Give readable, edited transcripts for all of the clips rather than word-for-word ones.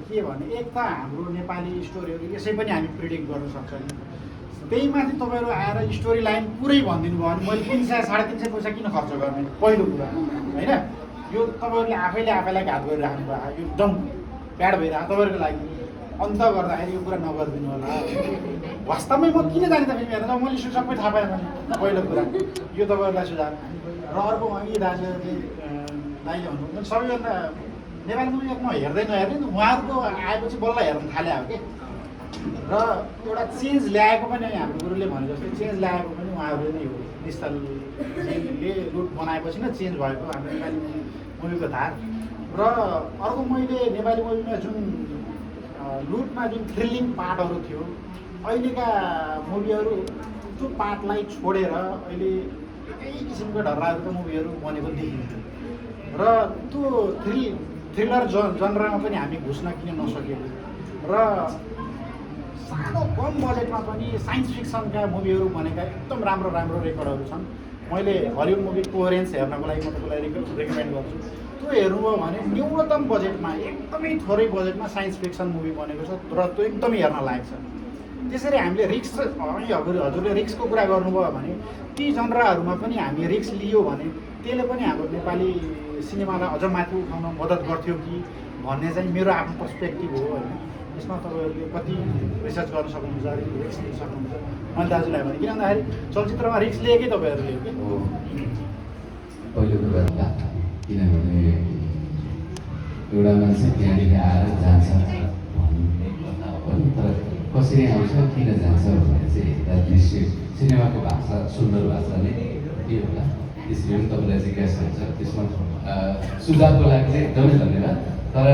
के भने एक त हाम्रो नेपाली स्टोरीहरू यसै पनि हामी प्रिडिक्ट गर्न सक्छौँ। त्यही माथि तपाईँहरू आएर स्टोरी लाइन पुरै भनिदिनु भयो भने मैले 300 350 पैसा किन खर्च गर्ने पहिलो कुरा होइन। यो तपाईँहरूले आफैले आफैलाई घात गरिराख्नु भयो, यो एकदम ब्याड भइरहेको तपाईँहरूको लागि। अन्त गर्दाखेरि यो कुरा नगरिदिनु होला। वास्तवमै म किन जाने त फेरि हेर्दा मैले सबै थाहा पाएँ भने पहिलो कुरा यो तपाईँहरूलाई सुझाव। र अर्को यी दाजुहरूले दाइले भन्नु सबैभन्दा नेपाली मुभी म हेर्दै नहेर्ने उहाँहरूको आएपछि बल्ल हेर्न थाले हो कि। र एउटा चेन्ज ल्याएको पनि हाम्रो गुरुले भने जस्तो चेन्ज ल्याएको पनि उहाँहरूले नै हो। निस्थलले रुट बनाएपछि नै चेन्ज भएको हाम्रो नेपाली मुभीको धार। र अर्को मैले नेपाली मुभीमा जुन लुटमा जुन थ्रिलिङ पार्टहरू थियो अहिलेका मुभीहरू त्यो पार्टलाई छोडेर अहिले एकै किसिमको ढर्राहरूको मुभीहरू बनेको देखिन्थ्यो। र त्यो थ्रिलर जनरामा पनि हामी घुस्न किन नसकेको। र सानो कम बजेटमा पनि साइन्स फिक्सनका मुभीहरू बनेका एकदम राम्रो राम्रो रेकर्डहरू छन्। मैले हलिउड मुभी कोहेरेन्स हेर्नको लागि म तपाईँलाई रेकमेन्ड गर्छु। त्यो हेर्नुभयो भने न्यूनतम बजेटमा एकदमै थोरै बजेटमा साइन्स फिक्सन मुभी बनेको छ र त्यो एकदमै हेर्न लायक छ। त्यसरी हामीले रिक्स हजुरले रिक्सको कुरा गर्नुभयो भने ती जनराहरूमा पनि हामी रिक्स लियो भने त्यसले पनि हाम्रो नेपाली सिनेमालाई अझ माथि उठाउन मद्दत गर्थ्यो कि भन्ने चाहिँ मेरो आफ्नो पर्सपेक्टिभ हो होइन। यसमा तपाईँहरूले कति रिसर्च गर्न सक्नुहुन्छ, रिक्स लिन सक्नुहुन्छ मैले दाजुलाई भने। किन भन्दाखेरि चलचित्रमा रिक्स लिएकै तपाईँहरूले हो कि। पहिलो कुरा किनभने एउटा मान्छे त्यहाँदेखि आएर जान्छ भन्ने কথা हो नि। तर कसरी आउँछ किन जान्छ भने चाहिँ यता दृश्य सिनेमाको भाषा सुन्दर भाषा नै के होला त्यसरी पनि तपाईँलाई जिज्ञासा हुन्छ। त्यसमा सुझावको लागि चाहिँ एकदमै धन्यवाद। तर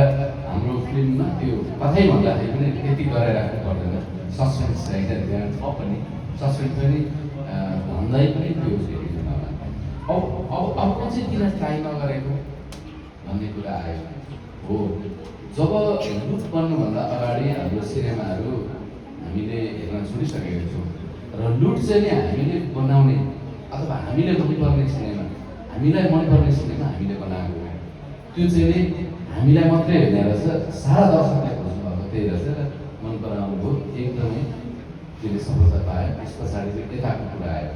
हाम्रो फिल्ममा त्यो कतै भन्दाखेरि पनि त्यति गरेर राख्नु पर्दैन। सस्पेन्स चाहिन्छ त्यहाँ छ पनि सस्पेन्स पनि भन्दै पनि त्यो अब चाहिँ किन ट्राई नगरेको भन्ने कुरा आयो हो। जब लुट बन्नुभन्दा अगाडि हाम्रो सिनेमाहरू हामीले हेर्न छोडिसकेका छौँ र लुट चाहिँ नि हामीले बनाउने अथवा हामीले मनपर्ने सिनेमा हामीलाई मनपर्ने सिनेमा हामीले बनाएको हो। त्यो चाहिँ नि हामीलाई मात्रै हेर्ने रहेछ, सारा दर्शकले खोज्नु भएको त्यही रहेछ र मन पराउनु भयो। एकदमै त्यसले सफलता पायो। त्यस पछाडि चाहिँ यताको कुरा आयो।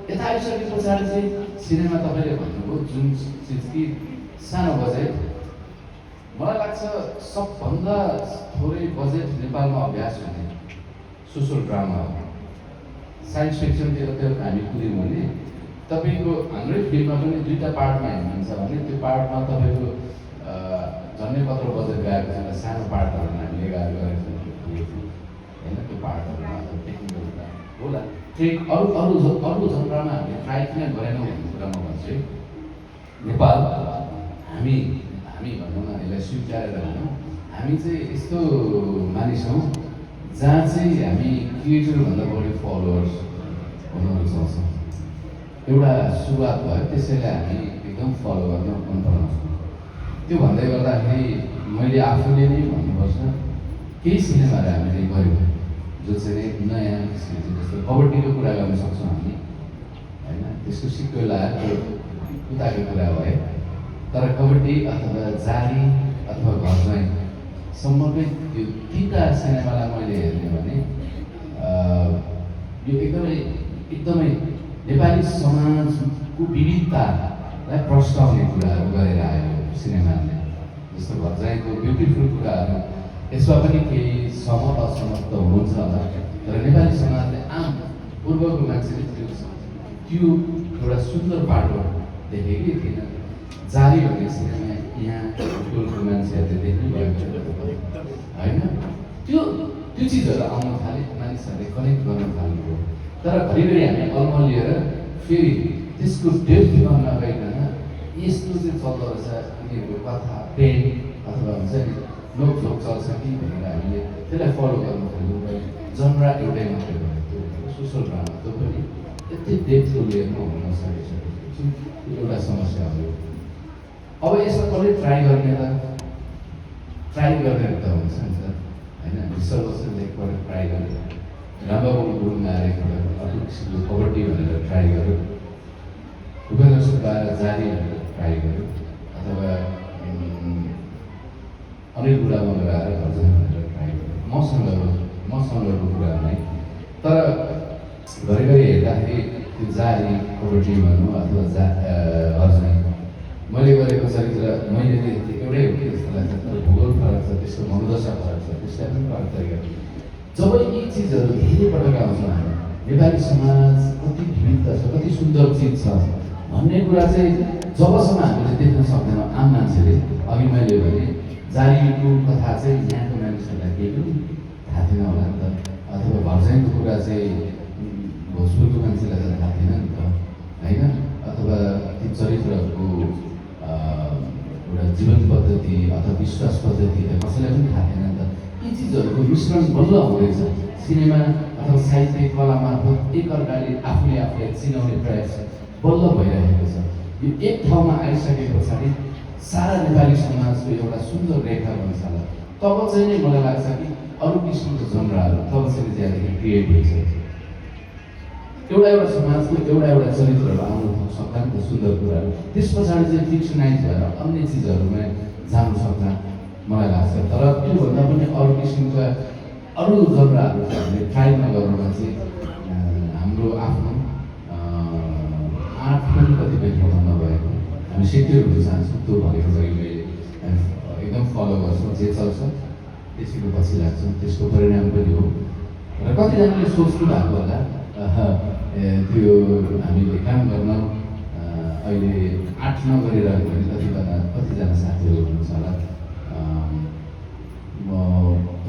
यता आइसके पछाडि चाहिँ सिनेमा तपाईँले भन्नुभयो जुन चिज कि सानो बजेट, मलाई लाग्छ सबभन्दा थोरै बजेट नेपालमा अभ्यास हुने सोसल ड्रामा हो। साइन्स फिक्सनतिर त्यो हामी कुद्यौँ भने तपाईँको हाम्रै फिल्ममा पनि 2टा पार्टमा हेर्नुहुन्छ भने त्यो पार्टमा तपाईँको झन्डै कत्रो बजेट गएको छैन। सानो पार्टहरूमा हामीले गरेको होइन। त्यो पार्टहरूमा टेक्निकल कुरा होला। अरू जनरामा हामीले ट्राई किन गरेनौँ भन्ने कुरा म भन्छु है। नेपाल हामी भनौँ न यसलाई स्वीकारेर भनौँ हामी चाहिँ यस्तो मानिस हौँ जहाँ चाहिँ हामी क्रिएटरभन्दा बढी फलोवर्स हुन रुचाउँछौँ। एउटा सुरुवात भयो त्यसैले हामी एकदम फलो गर्न मन पराउँछौँ। त्यो भन्दै गर्दाखेरि मैले आफूले नै भन्नुपर्छ केही सिनेमाहरू हामीले गऱ्यौँ जो चाहिँ नयाँ किसिमको जस्तो कबड्डीको कुरा गर्न सक्छौँ हामी होइन। त्यसको सिक्वेल आयो उताको कुरा भयो। तर कबड्डी अथवा जाली अथवा घरज्वाइँसम्मकै त्यो 3टा सिनेमालाई मैले हेर्ने भने यो एकदमै नेपाली समाजको विविधतालाई प्रस्ताउने कुराहरू गरेर आयो सिनेमाले। जस्तो घरज्वाइँको ब्युटिफुल कुराहरू यसमा पनि केही सहमत असहमत त हुन्छ होला। तर नेपाली समाजले आम पूर्वको मान्छेले त्यो एउटा सुन्दर बाटो देखेँ कि किन जारी भन्ने सिनेमा यहाँ टोलको मान्छेहरूले देख्नु भएको होइन। त्यो चिजहरू आउन थाले, मानिसहरूले कनेक्ट गर्न थाल्नुभयो। तर घरिघरि हामी अल्मलिएर फेरि त्यसको डेप्थमा नगइकन यस्तो चाहिँ चल्दो रहेछ यिनीहरूको कथा प्रेम अथवा हुन्छ नि लोकझोक चल्छ कि भनेर हामीले त्यसलाई फलो गर्न थाल्यौँ। जनरा एउटै मात्रै भयो त्यो सोसल ड्रामा त्यो पनि यति डेप्थको लेयरमा हुन सकिसकेको एउटा समस्या हो। अब यसमा कसले ट्राई गर्ने त हुन्छ नि त होइन। सर्वोच्च एकपल्ट ट्राई गरेर रामबाबु गुरुङ आएर एकपल्ट अर्को किसिमको कबड्डी भनेर ट्राई गर्यो, भूपेन्द्र सुब्बा जारी भनेर ट्राई गर्यो, अथवा अनिल बुढामा गएर घरिघरि हेर्दाखेरि त्यो जारी पोभर्टी भनौँ अथवा अर्जुन मैले गरेको चरित्र मैले एउटै हो कि जस्तो लाग्छ, तर भूगोल फरक छ, त्यसको मनोदशा फरक छ, त्यसलाई पनि फरक तरिका। जब यी चिजहरू धेरै पटक आउँछ नेपाली समाज कति विविध छ, कति सुन्दर चिज छ भन्ने कुरा चाहिँ जबसम्म हामीले देख्न सक्दैनौँ आम मान्छेले। अघि मैले भने जारीको कथा चाहिँ यहाँको मानिसहरूलाई केही पनि थाहा थिएन होला नि त, अथवा भर्जाइको कुरा चाहिँ भोजपुरको मान्छेलाई त थाहा थिएन नि त होइन, अथवा ती चरित्रहरूको एउटा जीवन पद्धति अथवा विश्वास पद्धति कसैलाई पनि थाहा थिएन नि त। यी चिजहरूको मिश्रण बल्ल हुँदैछ सिनेमा अथवा साहित्य कला मार्फत एकअर्काले आफूले आफूलाई चिनाउने प्रयास बल्ल भइरहेको छ। यो एक ठाउँमा आइसके पछाडि सारा नेपाली समाजको एउटा सुन्दर रेखा बन्छ होला। तब चाहिँ नै मलाई लाग्छ कि अरू किसिमको जनराहरू तब चाहिँ त्यहाँदेखि क्रिएट भइसक्छ। एउटा समाजको एउटा चरित्रहरू आउनु सक्ला नि त, सुन्दर कुराहरू। त्यस पछाडि चाहिँ फिक्सनाइज भएर अन्य चिजहरूमा जानु सक्ला मलाई लाग्छ। तर त्योभन्दा पनि अरू किसिमका अरू जनराहरू चाहिँ हामीले ट्राई नगर्नुमा चाहिँ हाम्रो आफ्नो आर्ट पनि कतिपय ठाउँमा नभएको हामी सेक्युर हुन चाहन्छौँ। त्यो भनेको चाहिँ मैले एकदम फलो गर्छौँ, जे चल्छ त्यसैको पछि लाग्छौँ, त्यसको परिणाम पनि हो। र कतिजनाले सोच्नु भएको होला त्यो हामीले काम गर्न अहिले आर्ट नगरिरहेको भने कतिजना साथीहरू हुनुहुन्छ होला।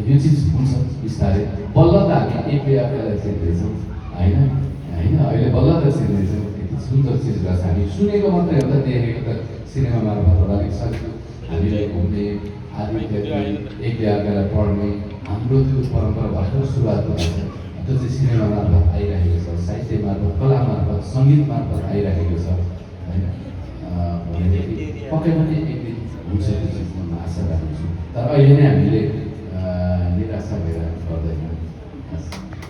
यो चिज हुन्छ बिस्तारै बल्ल त हामी एकले अर्कालाई चिन्दैछौँ होइन होइन, अहिले बल्ल त चिन्दैछौँ। यति सुन्दर चिज गर्छ, हामी सुनेको मात्रै हो त, देखेको त सिनेमा मार्फत अलिक सक्छौँ हामीले घुम्ने आदि एकले अर्कालाई पढ्ने हाम्रो त्यो परम्परा भर्खर सुरुवात भएको छ। त्यो चाहिँ सिनेमा मार्फत आइरहेको छ, साहित्य मार्फत, कला मार्फत, सङ्गीत मार्फत आइरहेको छ होइन। भनेदेखि पक्कै पनि एक दिन हुन्छ त्यो चिज म आशा राख्छु। तर अहिले नै हामीले निराशा भएर गर्दैन।